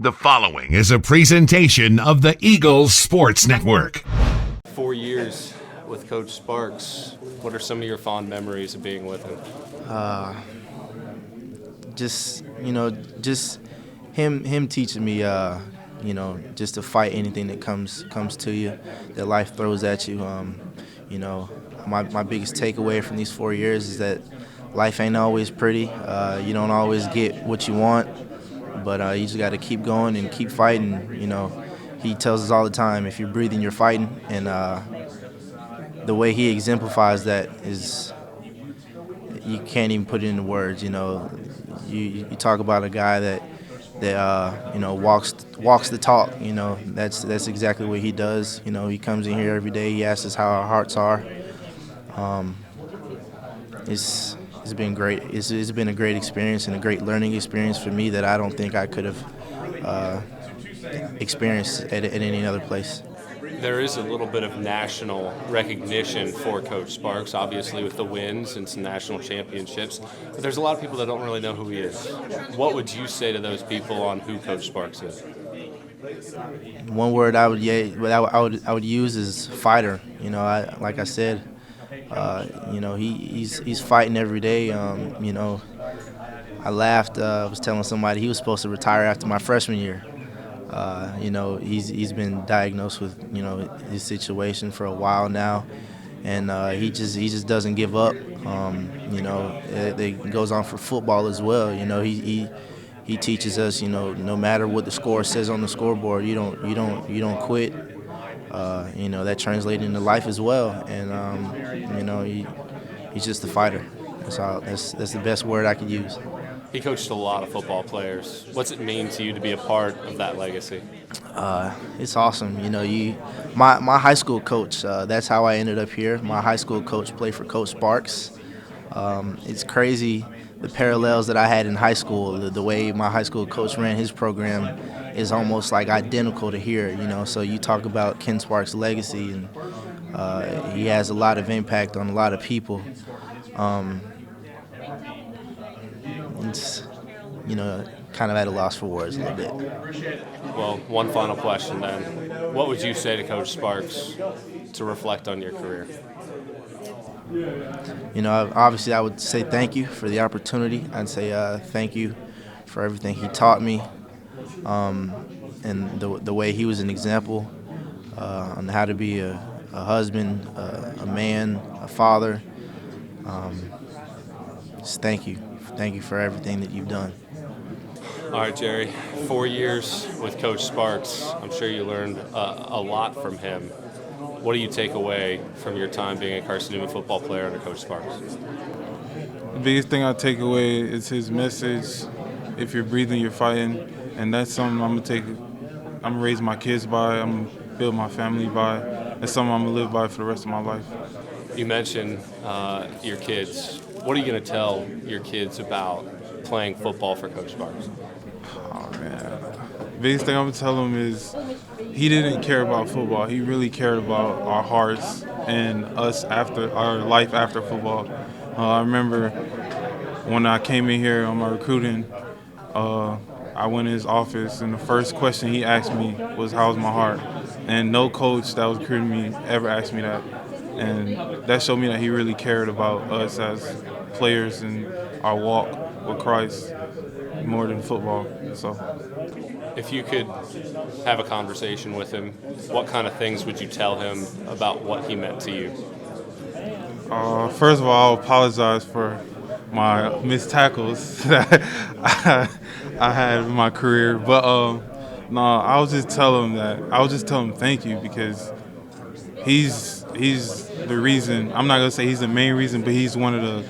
The following is a presentation of the Eagles Sports Network. 4 years with Coach Sparks. What are some of your fond memories of being with him? Just him teaching me, just to fight anything that comes to you, that life throws at you. My biggest takeaway from these 4 years is that life ain't always pretty. You don't always get what you want, but you just got to keep going and keep fighting. He tells us all the time, if you're breathing, you're fighting, and the way he exemplifies that is, you can't even put it into words. You talk about a guy that walks the talk. That's exactly what he does. He comes in here every day. He asks us how our hearts are. It's been great. It's been a great experience and a great learning experience for me that I don't think I could have experienced at any other place. There is a little bit of national recognition for Coach Sparks, obviously with the wins and some national championships, but there's a lot of people that don't really know who he is. What would you say to those people on who Coach Sparks is? One word I would use is fighter. Like I said, he's fighting every day. I laughed. I was telling somebody he was supposed to retire after my freshman year. He's been diagnosed with his situation for a while now, and he just doesn't give up. It goes on for football as well. He teaches us, no matter what the score says on the scoreboard, you don't quit. That translates into life as well, and he's just a fighter. That's the best word I could use. He coached a lot of football players. What's it mean to you to be a part of that legacy? It's awesome. My high school coach, that's how I ended up here. My high school coach played for Coach Sparks. It's crazy the parallels that I had in high school. The way my high school coach ran his program is almost like identical to here. So you talk about Ken Sparks' legacy, and he has a lot of impact on a lot of people. It's, kind of at a loss for words a little bit. Well, one final question then. What would you say to Coach Sparks to reflect on your career? Obviously I would say thank you for the opportunity. I'd say thank you for everything he taught me, and the way he was an example on how to be a husband, a man, a father. Just thank you. Thank you for everything that you've done. All right, Jerry, 4 years with Coach Sparks. I'm sure you learned a lot from him. What do you take away from your time being a Carson-Newman football player under Coach Sparks? The biggest thing I take away is his message, if you're breathing, you're fighting. And that's something I'm going to raise my kids by, I'm going to build my family by. That's something I'm going to live by for the rest of my life. You mentioned your kids. What are you going to tell your kids about playing football for Coach Sparks? Oh, man. The biggest thing I'm going to tell them is he didn't care about football. He really cared about our hearts and us after our life after football. I remember when I came in here on my recruiting, I went in his office, and the first question he asked me was, how's my heart? And no coach that was recruiting me ever asked me that. And that showed me that he really cared about us as players and our walk with Christ more than football. So, if you could have a conversation with him, what kind of things would you tell him about what he meant to you? First of all, I'll apologize for my missed tackles that I had in my career. But I'll just tell him thank you, because he's the reason. I'm not gonna say he's the main reason, but he's one of the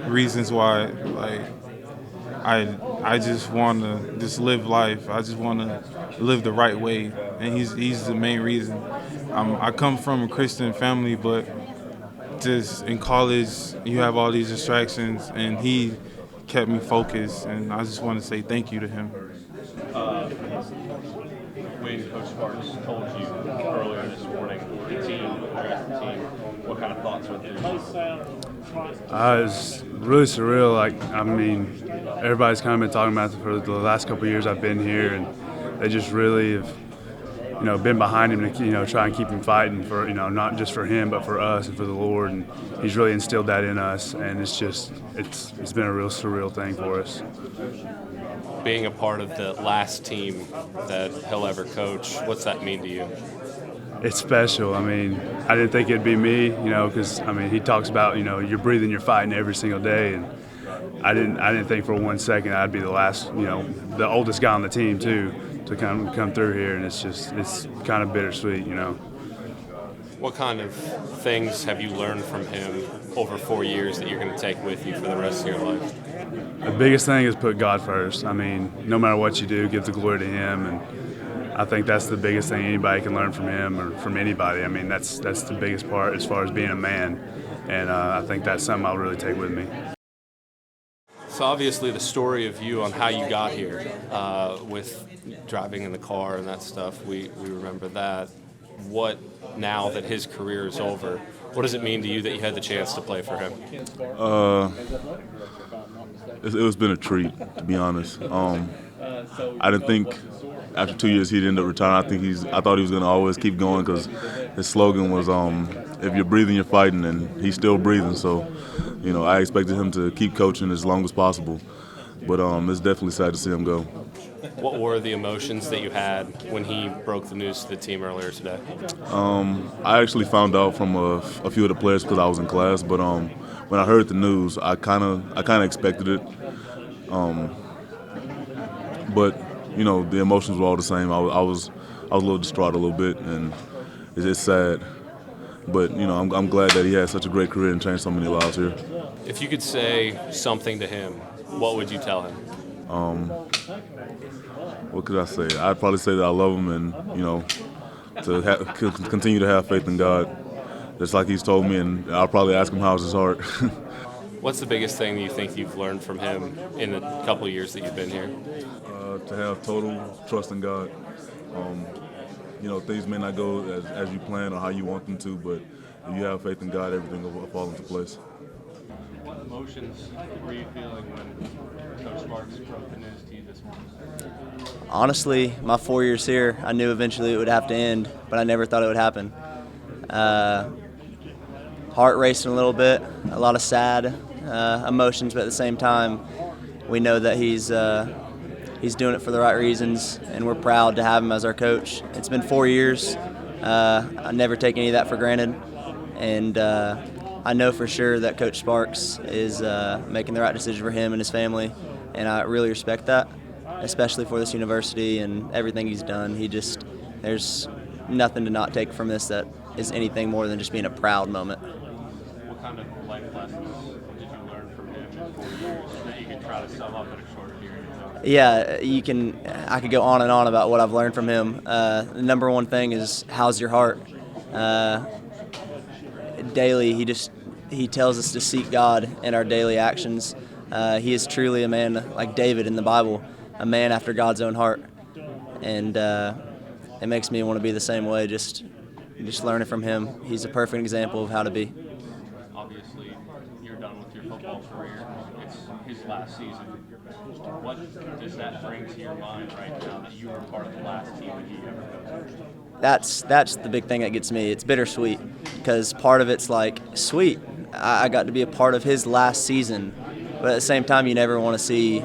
reasons why, like, I just want to just live life. I just want to live the right way, and he's the main reason. I come from a Christian family, but just in college you have all these distractions, and he kept me focused, and I just want to say thank you to him. When Coach Sparks told you earlier this morning, the team, what kind of thoughts went through? It's really surreal. everybody's kind of been talking about it for the last couple of years I've been here, and they just really have, been behind him to, try and keep him fighting for, not just for him, but for us and for the Lord. And he's really instilled that in us, and it's been a real surreal thing for us. Being a part of the last team that he'll ever coach, what's that mean to you? It's special. I mean, I didn't think it'd be me, because, he talks about, you're breathing, you're fighting every single day, and I didn't think for 1 second I'd be the last, the oldest guy on the team too, to come through here, and it's kind of bittersweet, What kind of things have you learned from him over 4 years that you're going to take with you for the rest of your life? The biggest thing is put God first. I mean, no matter what you do, give the glory to Him, and I think that's the biggest thing anybody can learn from him or from anybody. I mean, that's the biggest part as far as being a man, and I think that's something I'll really take with me. So obviously the story of you on how you got here with driving in the car and that stuff, we remember that. What, now that his career is over, what does it mean to you that you had the chance to play for him? It's been a treat, to be honest. I didn't think after 2 years he'd end up retiring. I thought he was going to always keep going, because his slogan was, if you're breathing, you're fighting, and he's still breathing. So, I expected him to keep coaching as long as possible. But it's definitely sad to see him go. What were the emotions that you had when he broke the news to the team earlier today? I actually found out from a few of the players because I was in class. But when I heard the news, I kind of expected it. But the emotions were all the same. I was a little distraught a little bit, and it's sad. But I'm glad that he had such a great career and changed so many lives here. If you could say something to him, what would you tell him? What could I say? I'd probably say that I love him, and to continue to have faith in God, just like he's told me. And I'll probably ask him how's his heart. What's the biggest thing that you think you've learned from him in the couple of years that you've been here? To have total trust in God. Things may not go as you plan or how you want them to, but if you have faith in God, everything will fall into place. What emotions were you feeling when Coach Sparks broke the news to you this morning? Honestly, my 4 years here, I knew eventually it would have to end, but I never thought it would happen. Heart racing a little bit, a lot of sad emotions, but at the same time, we know that he's doing it for the right reasons, and we're proud to have him as our coach. It's been 4 years. I never take any of that for granted, and I know for sure that Coach Sparks is making the right decision for him and his family, and I really respect that, especially for this university and everything he's done. There's nothing to not take from this that is anything more than just being a proud moment. What kind of life lessons did you learn from him in 4 years that you can try to sum up in a shorter period of time? Yeah, I could go on and on about what I've learned from him. The number one thing is, how's your heart? Daily, he tells us to seek God in our daily actions. He is truly a man like David in the Bible, a man after God's own heart, and it makes me want to be the same way. Just learning from him. He's a perfect example of how to be. Obviously, you're done with your football career. It's his last season. What does that bring to your mind right now that you were part of the last team that he ever coached? That's the big thing that gets me. It's bittersweet, because part of it's like, sweet, I got to be a part of his last season, but at the same time, you never want to see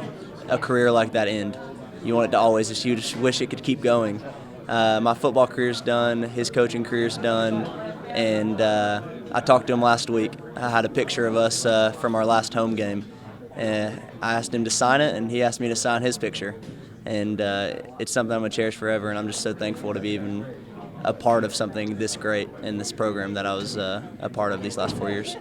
a career like that end. You want it to always, you just wish it could keep going. My football career's done, his coaching career's done, and I talked to him last week. I had a picture of us from our last home game. I asked him to sign it, and he asked me to sign his picture. And it's something I'm going to cherish forever, and I'm just so thankful to be even a part of something this great in this program that I was a part of these last 4 years.